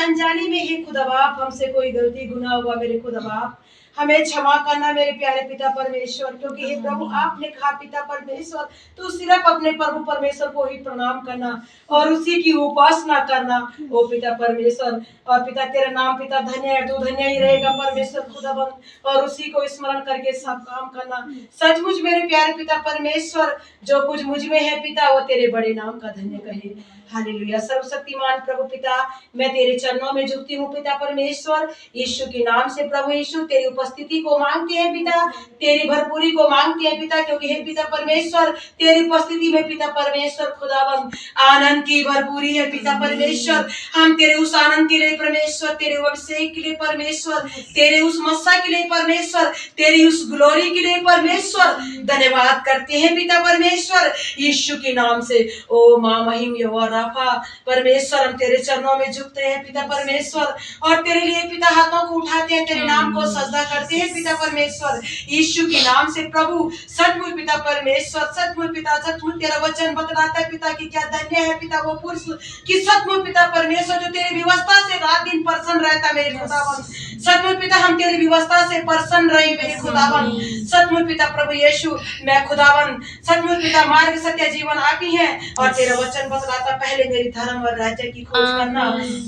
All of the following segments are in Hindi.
अनजाने में ही खुदा बाप हमसे कोई गलती गुनाह हुआ मेरे खुदा बाप, हमें क्षमा करना मेरे प्यारे पिता परमेश्वर, क्योंकि हे प्रभु आपने कहा पिता परमेश्वर तू सिर्फ अपने प्रभु परमेश्वर को ही प्रणाम करना और उसी की उपासना करना ओ पिता परमेश्वर। और पिता तेरा नाम पिता धन्य है, तू धन्य ही रहेगा परमेश्वर खुदाबंद, और उसी को स्मरण करके सब काम करना। सचमुच मेरे प्यारे पिता परमेश्वर जो कुछ मुझ में है पिता वो तेरे बड़े नाम का धन्य कहे। हालेलुया। सर्वशक्तिमान प्रभु पिता मैं तेरे चरणों में झुकती हूँ पिता परमेश्वर, यीशु के नाम से प्रभु यीशु तेरी उपस्थिति को मांगते हैं पिता, तेरी भरपूरी को मांगते हैं पिता, क्योंकि हे पिता परमेश्वर तेरी उपस्थिति में पिता परमेश्वर खुदाबंद आनंद की भरपूरी है पिता परमेश्वर। हम तेरे उस आनंद के लिए परमेश्वर, तेरे अभिषेक के लिए परमेश्वर, तेरे उस मस्सा के लिए परमेश्वर, तेरी उस ग्लोरी के लिए परमेश्वर धन्यवाद करते हैं पिता परमेश्वर यीशु के नाम से। ओ माँ महिम यहोवा राफा परमेश्वर हम तेरे चरणों में झुकते हैं पिता परमेश्वर, और तेरे लिए पिता हाथों को उठाते हैं, तेरे नाम को सजदा करते हैं पिता परमेश्वर यीशु के नाम से। प्रभु सचमुच पिता परमेश्वर, सचमुच पिता, सचमुच तेरा वचन बतलाता है पिता कि क्या धन्य है पिता वो पुरुष कि सचमुच पिता परमेश्वर जो तेरी व्यवस्था से रात दिन प्रसन्न रहता मेरे खुदावन। सचमुच पिता हम तेरी व्यवस्था से प्रसन्न रहे मेरे खुदावन। सचमुच पिता प्रभु यीशु मैं खुदावन सचमुच पिता मार्ग सत्य जीवन आप ही है, और तेरा वचन बतलाता पहले मेरी धर्म और राज्य की खोज करना,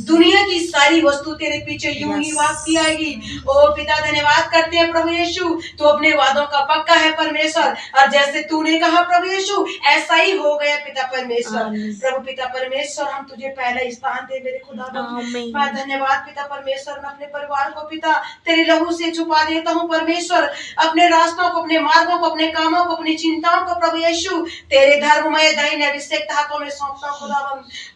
दुनिया की सारी वस्तु तेरे पीछे यूं ही वापसी आएगी। ओ पिता धन्यवाद करते हैं प्रभु यीशु, तू अपने वादों का पक्का है परमेश्वर, और जैसे तूने कहा प्रभु यीशु ऐसा ही हो गया पिता परमेश्वर। प्रभु पिता परमेश्वर हम तुझे पहला स्थान दे मेरे खुदा। मैं धन्यवाद पिता परमेश्वर, मैं अपने परिवार को पिता तेरे लहू से छुपा देता हूँ परमेश्वर, अपने रास्तों को, अपने मार्गों को, अपने कामों को, अपनी चिंताओं को प्रभु यीशु तेरे धर्ममय दाहिने अभिषेक हाथों में सौंपता हूँ खुदावन।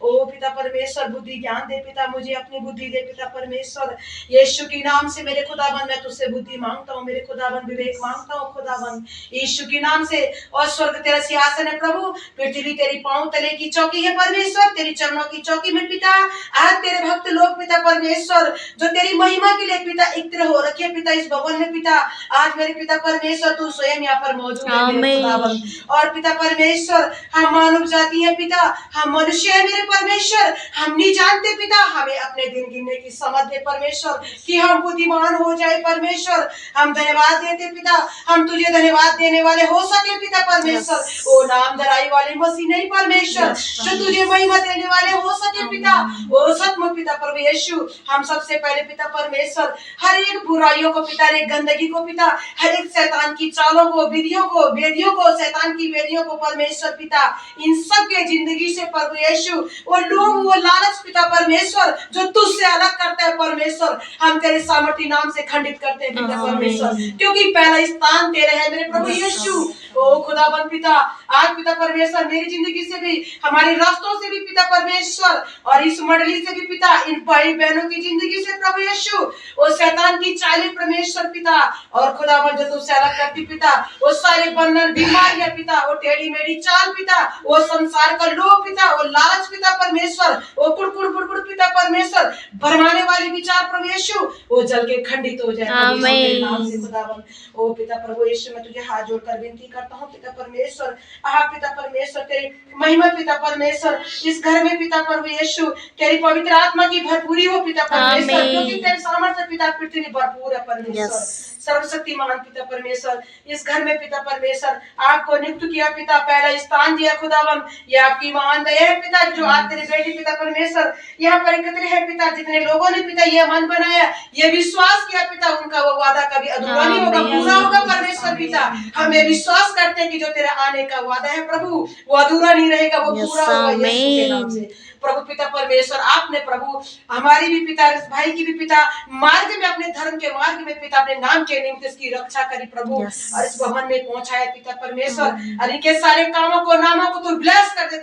ओ पिता परमेश्वर बुद्धि ज्ञान दे पिता, मुझे अपनी बुद्धि दे पिता परमेश्वर यीशु के नाम से मेरे खुदावन। मैं तुझसे बुद्धि मांगता हूँ मेरे खुदावन, विवेक मांगता हूँ खुदावन यीशु के नाम से। और स्वर्ग तेरा सिंहासन है प्रभु, पृथ्वी तेरी पांव तले की चौकी है परमेश्वर, तेरी चरणों की चौकी में पिता आज तेरे भक्त लोग पिता परमेश्वर जो तेरी महिमा के लिए पिता एकत्र हो रखे पिता इस भवन में पिता, आज मेरे पिता परमेश्वर तू स्वयं यहाँ पर मौजूद है मेरे खुदावन। और पिता परमेश्वर हम मानव जाति है पिता, हम मनुष्य है मेरे परमेश्वर, हम नहीं जानते पिता, हमें अपने दिन गिनने की समझ दे परमेश्वर कि हम बुद्धिमान हो जाए परमेश्वर। हम धन्यवाद देते पिता, हम तुझे धन्यवाद देने वाले हो सके पिता परमेश्वर। ओ नाम धराई वाले मसीह नहीं परमेश्वर जो तुझे महिमा देने वाले हो सके पिता। ओ सचमुच पिता प्रभु यीशु हम सबसे पहले पिता परमेश्वर हर एक बुराइयों को पिता, हर एक गंदगी को पिता, हर एक शैतान की चालों को, विधियों को, वेदियों को, शैतान की वेदियों को परमेश्वर पिता इन सब के जिंदगी से प्रभु यीशु वो लोग वो लालच पिता परमेश्वर जो तुझसे अलग करता है परमेश्वर, हम तेरे सामर्थी नाम से खंडित करते हैं पिता परमेश्वर, क्योंकि पहला स्थान तेरे है मेरे प्रभु यीशु। ओ खुदाबंद पिता आज पिता परमेश्वर मेरी जिंदगी से भी, हमारे रास्तों से भी पिता परमेश्वर, और इस मंडली से भी पिता, इन भाई बहनों की जिंदगी से प्रभु यीशु वो शैतान की चालें परमेश्वर पिता, और खुदाबंद जो तुझसे अलग करती पिता, वो सारे बंधन बीमारियां पिता, वो टेढ़ी मेढ़ी चाल पिता, वो संसार का लोभ पिता, वो लालच पिता परमेश्वर, वो कुड़कुड़ बुड़बुड़ पिता परमेश्वर, भरमाने वाले विचार प्रभु यीशु वो जल के खंडित हो जाए नाम से खुदाबंद। ओ पिता प्रभु यीशु मैं तुझे हाथ जोड़कर विनती करता हूँ पिता परमेश्वर, पिता परमेश्वर तेरी महिमा पिता परमेश्वर इस घर में पिता प्रभु यीशु तेरी पवित्र आत्मा की भरपूरी हो पिता परमेश्वर, क्योंकि तेरे सामर्थ्य पिता पृथ्वी भरपूर है परमेश्वर। सर्वशक्तिमान पिता परमेश्वर इस घर में पिता परमेश्वर आपको नियुक्त किया पिता, पहला स्थान दिया खुदावन, ये आपकी महान दया है पिता जो आज तेरे बेटी पिता परमेश्वर यहाँ पर एकत्र है पिता, जितने लोगों ने पिता ये मन बनाया, ये विश्वास किया पिता, उनका वो वादा कभी अधूरा नहीं होगा, पूरा होगा परमेश्वर पिता। हमें विश्वास करते हैं कि जो तेरा आने का वादा है प्रभु वो अधूरा नहीं रहेगा, वो पूरा होगा यीशु के नाम से। प्रभु पिता परमेश्वर आपने प्रभु हमारी भी पिता, इस भाई की भी पिता मार्ग में, अपने धर्म के मार्ग में पिता, अपने नाम के निमित्त इसकी रक्षा करी प्रभु, और इस भवन में पहुंचाया पिता परमेश्वर, और इनके सारे कामों को, नामों को तू ब्लेस कर दे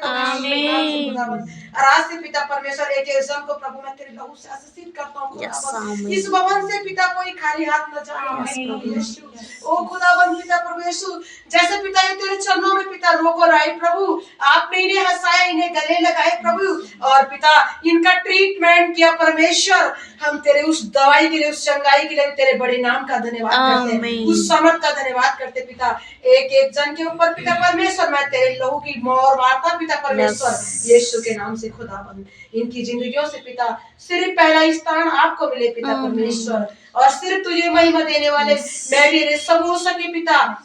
और आज से पिता परमेश्वर एक जन को प्रभु मैं तेरे लहू से आशीषित करता हूँ इस भवन से पिता, कोई खाली हाथ न जाए ओ खुदावन पिता प्रभु यीशु, जैसे पिता ये तेरे चरणों में पिता रोकर आए प्रभु, आपने इन्हें हंसाया, इन्हें गले लगाए प्रभु, और पिता इनका ट्रीटमेंट किया परमेश्वर, हम तेरे उस दवाई के लिए, उस चंगाई के लिए तेरे बड़े नाम का धन्यवाद करते हैं, उस समर्थ का धन्यवाद करते पिता। एक एक जन के ऊपर पिता परमेश्वर मैं तेरे लहू की मोहर मारता पिता परमेश्वर यीशु के नाम से खुदाबंद, इनकी जिंदगियों से पिता सिर्फ पहला स्थान आपको मिले पिता परमेश्वर, और सिर्फ तुझे महिमा देने वाले मैं भी रे सब हो सके पिता,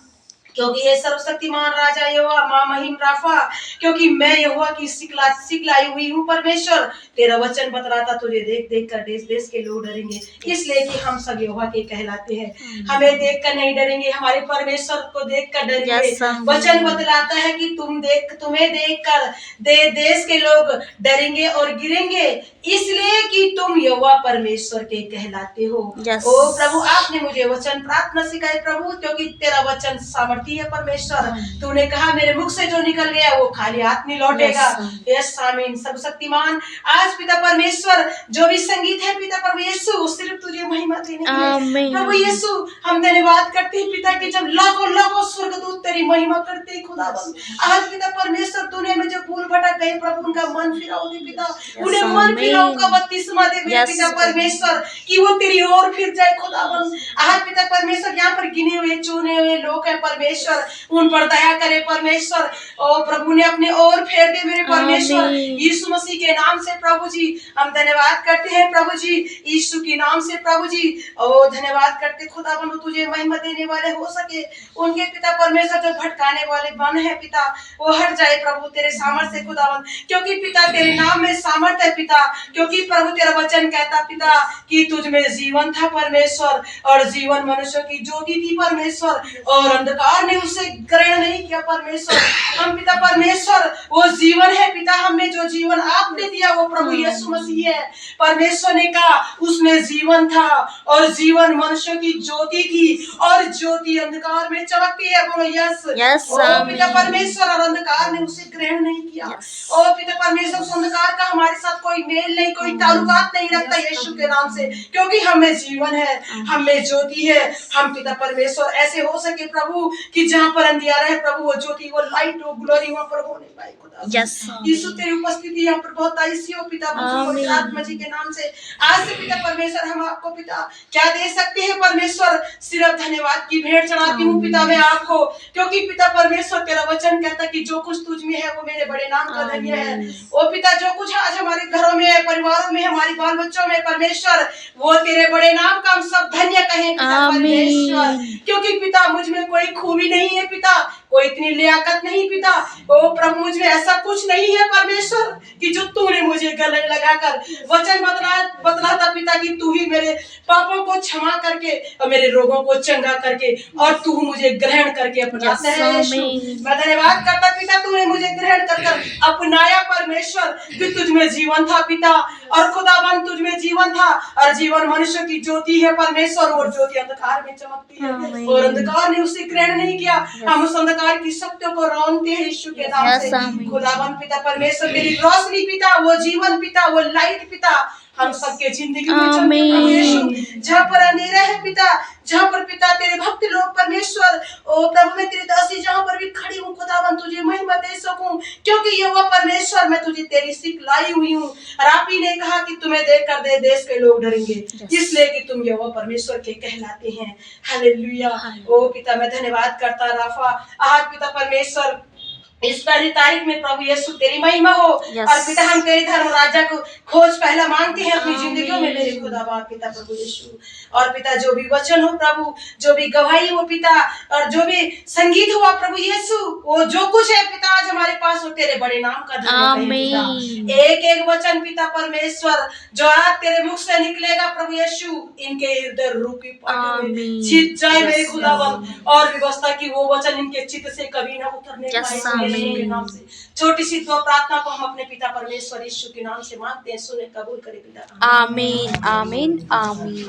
क्योंकि ये सर्वशक्तिमान राजा यहोवा मां महिम राफा, क्योंकि मैं यहोवा की सिखलाई हुई हूँ परमेश्वर। तेरा वचन बतलाता तुझे देख देख कर देश देश के लोग डरेंगे, इसलिए कि हम सब यहोवा के कहलाते हैं। हमें देख कर नहीं डरेंगे, हमारे परमेश्वर को देख कर डरेंगे। वचन बतलाता है कि तुम्हें देख कर देश के लोग डरेंगे और गिरेंगे, इसलिए कि तुम यहोवा परमेश्वर के कहलाते हो। ओ प्रभु, आपने मुझे वचन प्रार्थना सिखाई प्रभु, क्योंकि तेरा वचन सामर्थी है परमेश्वर। तूने कहा मेरे मुख से जो निकल गया वो खाली हाथ नहीं लौटेगा। यस आमीन। सर्वशक्तिमान आज पिता परमेश्वर जो भी संगीत है पिता परमेश्वर सिर्फ तुझे महिमा देने के लिए प्रभु यीशु हम धन्यवाद करते हैं पिता कि जब लाखों लाखों स्वर्गदूत तेरी महिमा करते हैं खुदाबंद। आज पिता परमेश्वर दुनिया में जो भूल भटक गए प्रभु उनका मन फिराओ दे पिता, उन्हें मन फिराओ का बपतिस्मा दे मेरे पिता परमेश्वर कि वो तेरी ओर फिर जाए खुदाबंद। आज पिता परमेश्वर यहाँ पर गिने हुए चुने हुए लोग हैं परमेश्वर, उन पर दया करे परमेश्वर। ओ प्रभु ने अपने ओर फेर दे मेरे परमेश्वर, यीशु मसीह के नाम से प्रभु जी हम धन्यवाद करते हैं प्रभु जी, यीशु के नाम से प्रभु जी ओ धन्यवाद करते खुदाबंद। तुझे महिमा देने वाले हो सके उनके पिता परमेश्वर जो भटकाने वाले बन है पिता वो हट जाए प्रभु तेरे सामर्थ्य से खुदाबंद, क्योंकि पिता तेरे नाम में सामर्थ्य है पिता, क्योंकि प्रभु तेरा वचन कहता पिता कि तुझ में जीवन था परमेश्वर और जीवन मनुष्य की ज्योति थी परमेश्वर, और अंधकार ने उसे ग्रहण नहीं किया परमेश्वर। हम पिता परमेश्वर वो जीवन है पिता, हमें जो जीवन आपने दिया वो प्रभु यीशु मसीह है। परमेश्वर ने कहा उसमें जीवन था और जीवन मनुष्य की ज्योति थी और ज्योति अंधकार में चमकती है। बोलो यस ओ पिता परमेश्वर, और अंधकार ने उसे ग्रहण नहीं किया। ओ पिता परमेश्वर उस अंधकार का हमारे साथ कोई मेल नहीं, कोई ताल्लुकात नहीं रखता यीशु के नाम से, क्योंकि हमें जीवन है, हमें ज्योति है। हम पिता परमेश्वर ऐसे हो सके प्रभु कि जहाँ पर अंधियारा है प्रभु वो ज्योति वो लाइट वो ग्लोरी वहाँ पर हो नहीं पाए खुदा। यीशु तेरी उपस्थिति यहाँ पर बहुत ऐसी हो पिता आत्मा जी के नाम से। आज से पिता परमेश्वर हम आपको पिता क्या दे सकते हैं परमेश्वर, सिर्फ धन्यवाद की भेंट चढ़ाती हूँ पिता मैं आपको, क्योंकि पिता परमेश्वर तेरा वचन कहता कि जो कुछ तुझ में है वो मेरे बड़े नाम का धन्य है। ओ पिता जो कुछ आज हमारे घरों में है, परिवारों में, हमारे बाल बच्चों में परमेश्वर वो तेरे बड़े नाम का हम सब धन्य कहें पिता परमेश्वर, क्योंकि पिता मुझ में कोई खूबी नहीं है पिता, कोई इतनी लियाकत नहीं पिता। ओ प्रभु मुझ में ऐसा कुछ नहीं है परमेश्वर कि जो तूने मुझे गले लगाकर वचन बतलाता पिता कि तू ही मेरे पापों को क्षमा करके और मेरे रोगों को चंगा करके और तू मुझे ग्रहण करके अपनाता है यीशु। मैं धन्यवाद करता पिता तूने मुझे ग्रहण कर अपनाया परमेश्वर, कि तुझ में जीवन था पिता और खुदाबंद तुझ में जीवन था और जीवन मनुष्य की ज्योति है परमेश्वर, और ज्योति अंधकार में चमकती है और अंधकार ने उसे ग्रहण नहीं किया। हम उस अंधकार की शक्तियों को रौंदते हैं यीशु के नाम से। खुदाबंद पिता परमेश्वर तेरी रोशनी पिता वो जीवन पिता वो लाइट पिता हम सबके जिंदगी में चमके प्रभु यीशु। जहाँ पर अंधेरा है पिता, जहाँ पर पिता तेरे भक्त लोग परमेश्वर ओ प्रभु मैं तेरी दासी जहाँ पर भी खड़ी हूँ खुदाबंद तुझे महिमा दे सकूं, क्योंकि ये वो परमेश्वर मैं तुझे तेरी सीख लाई हुई हूँ। और आप ही ने कहा कि तुम्हें देख कर दे देश के लोग डरेंगे, इसलिए कि तुम ये वो परमेश्वर के कहलाते हैं। हालेलुया। ओ पिता मैं धन्यवाद करता राफा आज पिता परमेश्वर इस पहली तारीख में प्रभु यीशु तेरी महिमा हो। और पिता हम तेरे धर्म राजा को खोज पहला मांगते हैं अपनी जिंदगियों में मेरे खुदा बाप पिता प्रभु यीशु। और पिता जो भी वचन हो प्रभु, जो भी गवाही हो पिता, और जो भी संगीत हुआ प्रभु यीशु, वो जो कुछ है पिता आज हमारे पास हो तेरे बड़े नाम का धन्यवाद। एक एक वचन पिता परमेश्वर जो आज तेरे मुख से निकलेगा प्रभु यीशु इनके हृदय रूपी पाटों में छिप जाए मेरे खुदा बाप, और व्यवस्था की वो वचन इनके चित्त से कभी ना उतरने पाए के नाम से। छोटी सी दुआ प्रार्थना को हम अपने पिता परमेश्वर यीशु के नाम से मांगते हैं, सुने कबूल करे पिता। आमीन आमीन आमीन।